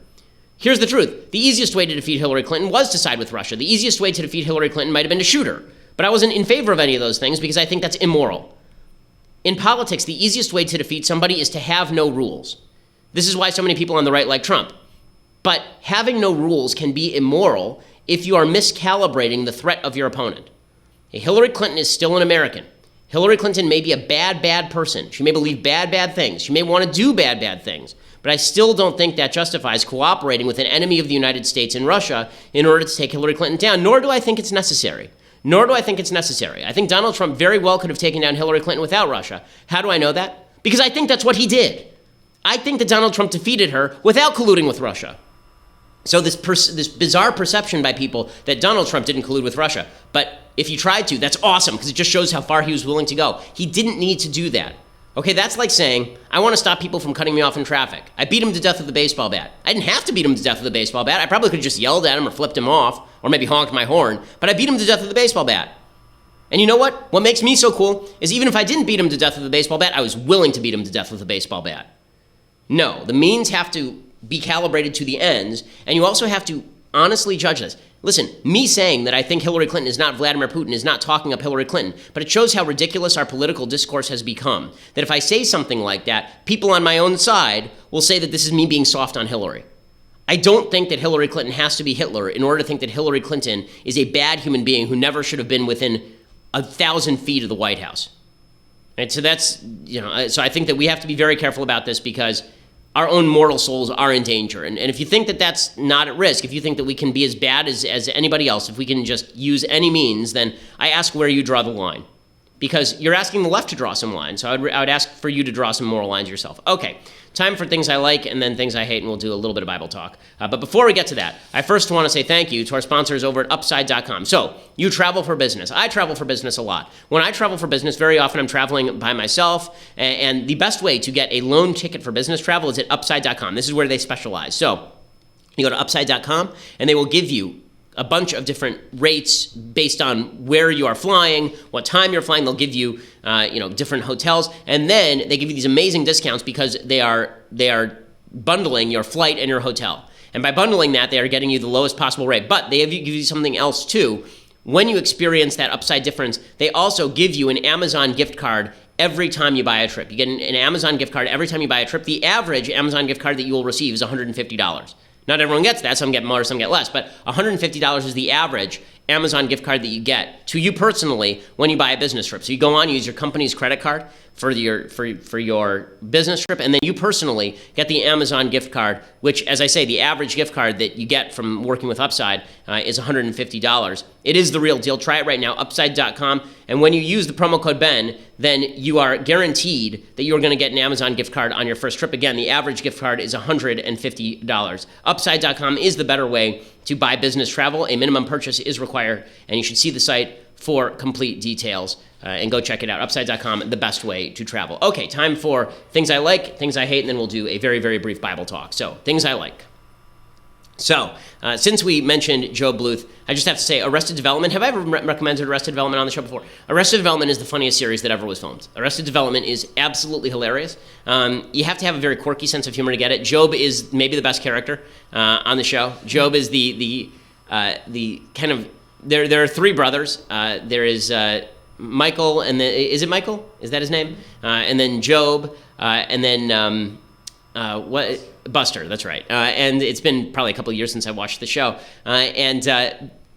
Here's the truth. The easiest way to defeat Hillary Clinton was to side with Russia. The easiest way to defeat Hillary Clinton might have been to shoot her. But I wasn't in favor of any of those things because I think that's immoral. In politics, the easiest way to defeat somebody is to have no rules. This is why so many people on the right like Trump. But having no rules can be immoral if you are miscalibrating the threat of your opponent. Hillary Clinton is still an American. Hillary Clinton may be a bad person. She may believe bad things. She may want to do bad things. But I still don't think that justifies cooperating with an enemy of the United States in Russia in order to take Hillary Clinton down, nor do I think it's necessary. I think Donald Trump very well could have taken down Hillary Clinton without Russia. How do I know that? Because I think that's what he did. I think that Donald Trump defeated her without colluding with Russia. So this bizarre perception by people that Donald Trump didn't collude with Russia, but if he tried to, that's awesome because it just shows how far he was willing to go. He didn't need to do that. Okay, that's like saying, I want to stop people from cutting me off in traffic. I beat him to death with a baseball bat. I didn't have to beat him to death with a baseball bat. I probably could have just yelled at him or flipped him off or maybe honked my horn, but I beat him to death with a baseball bat. And you know what? What makes me so cool is even if I didn't beat him to death with a baseball bat, I was willing to beat him to death with a baseball bat. No, the means have to be calibrated to the ends, and you also have to honestly judge this. Listen, me saying that I think Hillary Clinton is not Vladimir Putin is not talking up Hillary Clinton, but it shows how ridiculous our political discourse has become. That if I say something like that, people on my own side will say that this is me being soft on Hillary. I don't think that Hillary Clinton has to be Hitler in order to think that Hillary Clinton is a bad human being who never should have been within 1,000 feet of the White House. Right? So that's, so I think that we have to be very careful about this because our own mortal souls are in danger. And if you think that that's not at risk, if you think that we can be as bad as anybody else, if we can just use any means, then I ask where you draw the line. Because you're asking the left to draw some lines, so I would ask for you to draw some moral lines yourself. Okay, time for things I like and then things I hate, and we'll do a little bit of Bible talk. But before we get to that, I first want to say thank you to our sponsors over at Upside.com. So, you travel for business. I travel for business a lot. When I travel for business, very often I'm traveling by myself, and the best way to get a loan ticket for business travel is at Upside.com. This is where they specialize. So, you go to Upside.com, and they will give you a bunch of different rates based on where you are flying, what time you're flying. They'll give you, different hotels, and then they give you these amazing discounts because they are bundling your flight and your hotel. And by bundling that, they are getting you the lowest possible rate. But they give you something else too. When you experience that upside difference, they also give you an Amazon gift card every time you buy a trip. You get an Amazon gift card every time you buy a trip. The average Amazon gift card that you will receive is $150. Not everyone gets that. Some get more, some get less. But $150 is the average Amazon gift card that you get to you personally when you buy a business trip. So you go on, you use your company's credit card for your business trip, and then you personally get the Amazon gift card, which, as I say, the average gift card that you get from working with Upside is $150. It is the real deal. Try it right now, Upside.com. And when you use the promo code Ben, then you are guaranteed that you're going to get an Amazon gift card on your first trip. Again, the average gift card is $150. Upside.com is the better way to buy business travel. A minimum purchase is required, and you should see the site for complete details. And go check it out. Upside.com, the best way to travel. Okay, time for things I like, things I hate, and then we'll do a very, very brief Bible talk. So, things I like. So, since we mentioned Joe Bluth, I just have to say, Arrested Development. Have I ever recommended Arrested Development on the show before? Arrested Development is the funniest series that ever was filmed. Arrested Development is absolutely hilarious. You have to have a very quirky sense of humor to get it. Job is maybe the best character on the show. Job is the kind of, there are three brothers. There is Michael, and then, is it Michael? Is that his name? And then Job, and then Buster, that's right. And it's been probably a couple of years since I watched the show. And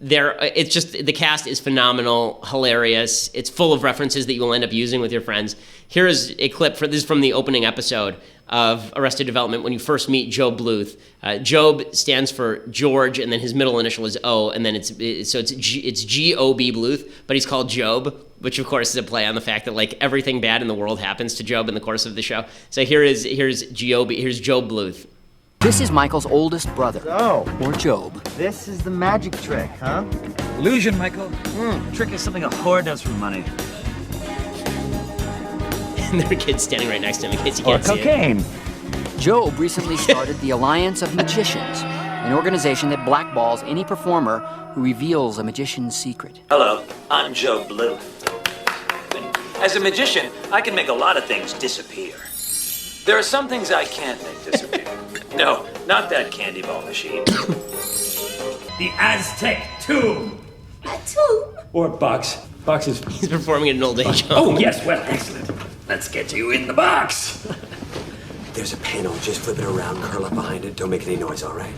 it's just, the cast is phenomenal, hilarious. It's full of references that you will end up using with your friends. Here is a clip this is from the opening episode of Arrested Development when you first meet Job Bluth. Job stands for George, and then his middle initial is O, and then it's G-O-B Bluth, but he's called Job, which of course is a play on the fact that like everything bad in the world happens to Job in the course of the show. So here's Job Bluth. This is Michael's oldest brother. Oh. Or Job. This is the magic trick, huh? Collusion, Michael. Trick is something a whore does for money. And there are kids standing right next to him in case you can't see it. Or cocaine. Job recently started the Alliance of Magicians, an organization that blackballs any performer who reveals a magician's secret. Hello, I'm Joe Blue. As a magician, I can make a lot of things disappear. There are some things I can't make disappear. No, not that candy ball machine. The Aztec tomb. A tomb? Or box. Box is... He's performing at an old age home. Oh, yes, well, excellent. Let's get you in the box. There's a panel. Just flip it around, curl up behind it. Don't make any noise, all right?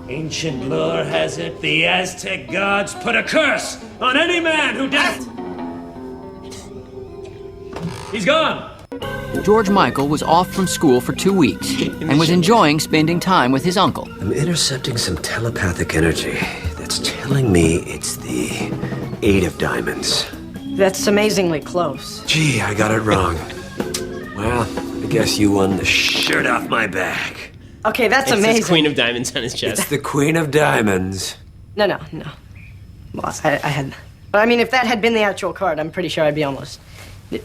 Ancient lore has it the Aztec gods put a curse on any man who does... He's gone. George Michael was off from school for 2 weeks and was enjoying spending time with his uncle. I'm intercepting some telepathic energy that's telling me it's the 8 of diamonds. That's amazingly close. Gee, I got it wrong. Well, I guess you won the shirt off my back. Okay, that's It amazing. says Queen of Diamonds on his chest. It's the Queen of Diamonds. No. Well, I had... But I mean, if that had been the actual card, I'm pretty sure I'd be almost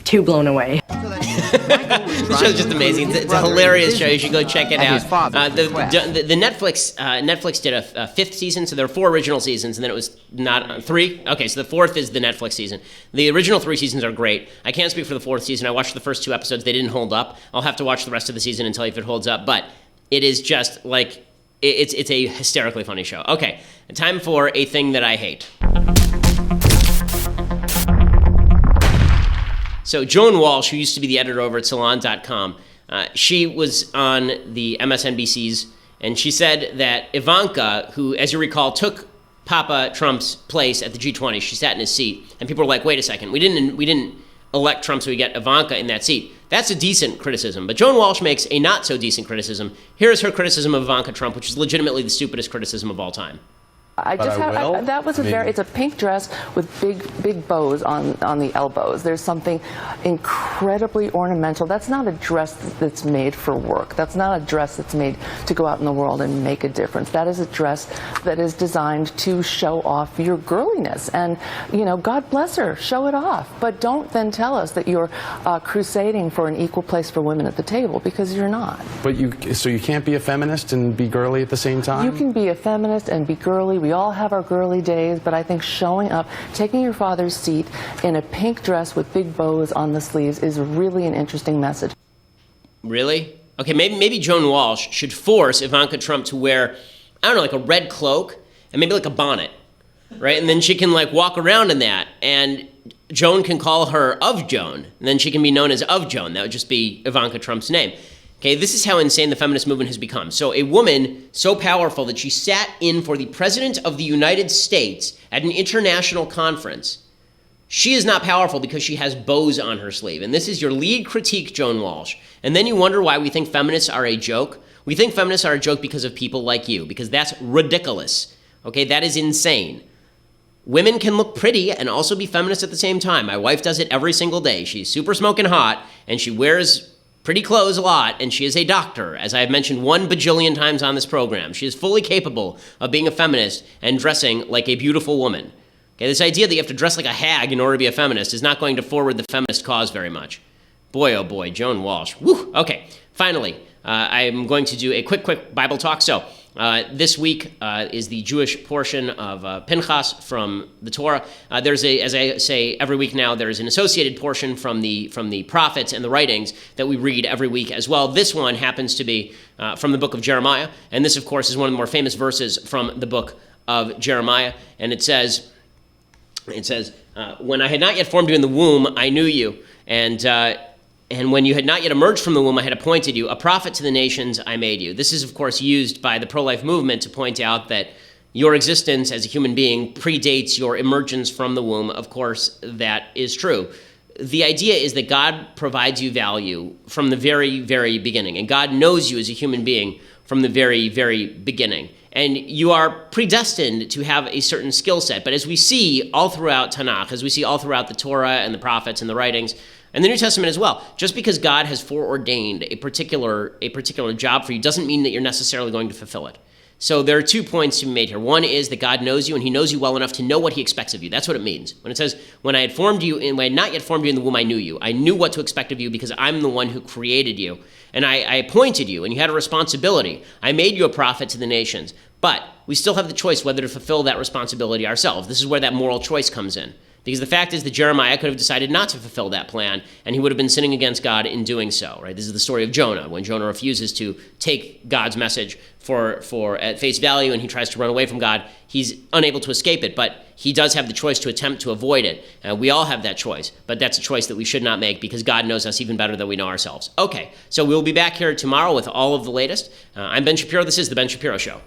too blown away. The show's just amazing. It's a hilarious show. You should go check it out. The Netflix did a 5th season, so there are 4 original seasons, and then it was not 3. Okay, so the 4th is the Netflix season. The original 3 seasons are great. I can't speak for the 4th season. I watched the first 2 episodes. They didn't hold up. I'll have to watch the rest of the season and tell you if it holds up. But it is just like it's a hysterically funny show. Okay, time for a thing that I hate. So Joan Walsh, who used to be the editor over at Salon.com, she was on the MSNBC's, and she said that Ivanka, who, as you recall, took Papa Trump's place at the G20, she sat in his seat, and people were like, wait a second, we didn't elect Trump, so we get Ivanka in that seat. That's a decent criticism, but Joan Walsh makes a not-so-decent criticism. Here is her criticism of Ivanka Trump, which is legitimately the stupidest criticism of all time. That was it's a pink dress with big bows on the elbows. There's something incredibly ornamental. That's not a dress that's made for work. That's not a dress that's made to go out in the world and make a difference. That is a dress that is designed to show off your girliness. And, God bless her, show it off. But don't then tell us that you're crusading for an equal place for women at the table, because you're not. But you can't be a feminist and be girly at the same time? You can be a feminist and be girly. We all have our girly days, but I think showing up, taking your father's seat in a pink dress with big bows on the sleeves is really an interesting message. Really? Okay, maybe Joan Walsh should force Ivanka Trump to wear, I don't know, like a red cloak and maybe like a bonnet, right? And then she can like walk around in that, and Joan can call her Of Joan, and then she can be known as Of Joan. That would just be Ivanka Trump's name. Okay, this is how insane the feminist movement has become. So a woman so powerful that she sat in for the President of the United States at an international conference. She is not powerful because she has bows on her sleeve. And this is your lead critique, Joan Walsh. And then you wonder why we think feminists are a joke. We think feminists are a joke because of people like you, because that's ridiculous. Okay, that is insane. Women can look pretty and also be feminists at the same time. My wife does it every single day. She's super smoking hot, and she wears pretty clothes a lot, and she is a doctor, as I have mentioned 1 bajillion times on this program. She is fully capable of being a feminist and dressing like a beautiful woman. Okay, this idea that you have to dress like a hag in order to be a feminist is not going to forward the feminist cause very much. Boy, oh boy, Joan Walsh. Woo! Okay, finally, I'm going to do a quick Bible talk. So, this week is the Jewish portion of Pinchas from the Torah. There's as I say every week now, there's an associated portion from the prophets and the writings that we read every week as well. This one happens to be from the book of Jeremiah, and this, of course, is one of the more famous verses from the book of Jeremiah, and it says, when I had not yet formed you in the womb, I knew you, and And when you had not yet emerged from the womb, I had appointed you. A prophet to the nations, I made you. This is, of course, used by the pro-life movement to point out that your existence as a human being predates your emergence from the womb. Of course, that is true. The idea is that God provides you value from the very, very beginning. And God knows you as a human being from the very, very beginning. And you are predestined to have a certain skill set. But as we see all throughout Tanakh, as we see all throughout the Torah and the prophets and the writings, and the New Testament as well, just because God has foreordained a particular job for you doesn't mean that you're necessarily going to fulfill it. So there are 2 points to be made here. One is that God knows you, and he knows you well enough to know what he expects of you. That's what it means. When it says, when I had not yet formed you in the womb, I knew you. I knew what to expect of you because I'm the one who created you. And I appointed you, and you had a responsibility. I made you a prophet to the nations. But we still have the choice whether to fulfill that responsibility ourselves. This is where that moral choice comes in. Because the fact is that Jeremiah could have decided not to fulfill that plan, and he would have been sinning against God in doing so. Right? This is the story of Jonah, when Jonah refuses to take God's message for at face value, and he tries to run away from God. He's unable to escape it, but he does have the choice to attempt to avoid it. We all have that choice, but that's a choice that we should not make because God knows us even better than we know ourselves. Okay, so we'll be back here tomorrow with all of the latest. I'm Ben Shapiro. This is The Ben Shapiro Show.